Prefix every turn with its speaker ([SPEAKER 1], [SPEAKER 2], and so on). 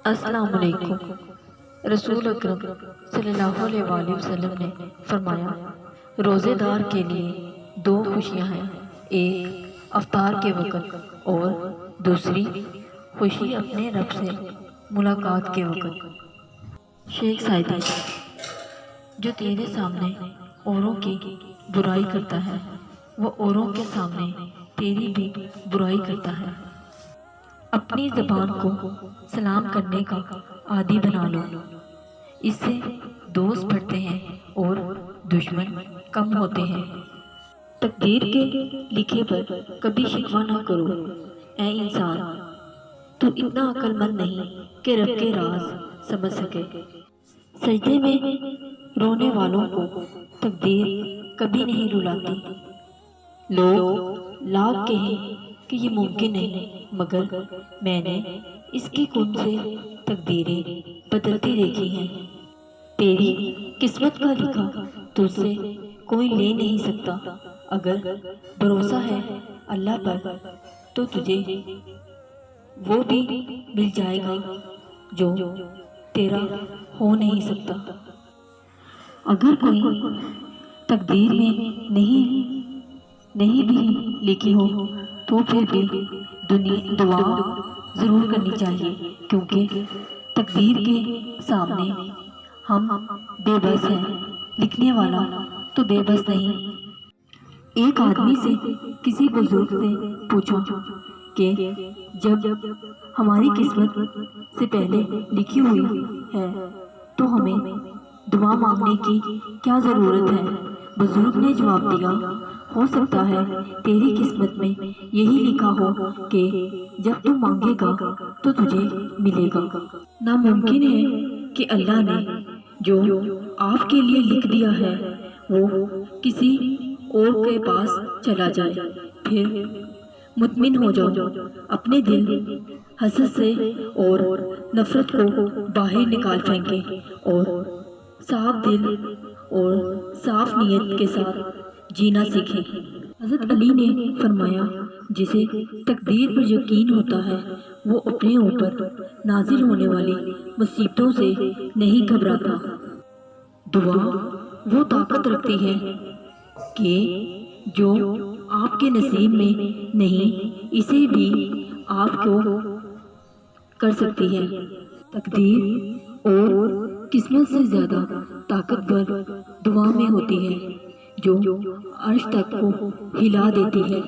[SPEAKER 1] السلام علیکم۔ رسول اکرم صلی اللہ علیہ وآلہ وسلم نے فرمایا، روزے دار کے لیے دو خوشیاں ہیں، ایک افطار کے وقت اور دوسری خوشی اپنے رب سے ملاقات کے وقت۔ شیخ سعدی: جو تیرے سامنے اوروں کی برائی کرتا ہے وہ اوروں کے سامنے تیری بھی برائی کرتا ہے۔ اپنی زبان کو سلام کرنے کا عادی بنا لو، اس سے دوست بڑھتے ہیں اور دشمن کم ہوتے ہیں۔ تقدیر کے لکھے پر کبھی شکوہ نہ کرو۔ اے انسان، تو اتنا عقل مند نہیں کہ رب کے راز سمجھ سکے۔ سجدے میں رونے والوں کو تقدیر کبھی نہیں رلاتی۔ لوگ لاکھ کہیں کہ یہ ممکن نہیں، مگر میں نے اس کی کن سے تقدیریں بدلتی دیکھی ہیں۔ تیری قسمت کا لکھا تجھ سے کوئی لے نہیں سکتا۔ اگر بھروسہ ہے اللہ پر تو تجھے وہ بھی مل جائے گا جو تیرا ہو نہیں سکتا۔ اگر کوئی تقدیر میں نہیں بھی لکھی ہو تو پھر بھی دعا ضرور کرنی چاہیے، کیونکہ تقدیر کے سامنے ہم بے بس ہیں، لکھنے والا تو بے بس نہیں۔ ایک آدمی سے کسی بزرگ سے پوچھا کہ جب ہماری قسمت سے پہلے لکھی ہوئی ہے تو ہمیں دعا مانگنے کی کیا ضرورت ہے؟ بزرگ نے جواب دیا، ہو سکتا ہے تیری قسمت میں یہی لکھا ہو کہ جب تو مانگے گا تو تجھے ملے گا۔ ناممکن ہے کہ اللہ نے جو آپ کے لیے لکھ دیا ہے وہ کسی اور کے پاس چلا جائے۔ پھر مطمئن ہو جاؤ، اپنے دل حسد سے اور نفرت کو باہر نکال پھینکیں اور صاف دل اور صاف نیت کے ساتھ جینا سیکھیں۔ حضرت علی نے فرمایا، جسے تقدیر پر یقین ہوتا ہے وہ اپنے اوپر نازل ہونے والی مصیبتوں سے نہیں گھبراتا۔ دعا وہ طاقت رکھتی ہے کہ جو آپ کے نصیب میں نہیں اسے بھی آپ کو کر سکتی ہے۔ تقدیر اور قسمت سے زیادہ طاقتور دعا میں ہوتی ہے جو عرش تک کو ہلا دیتی ہے۔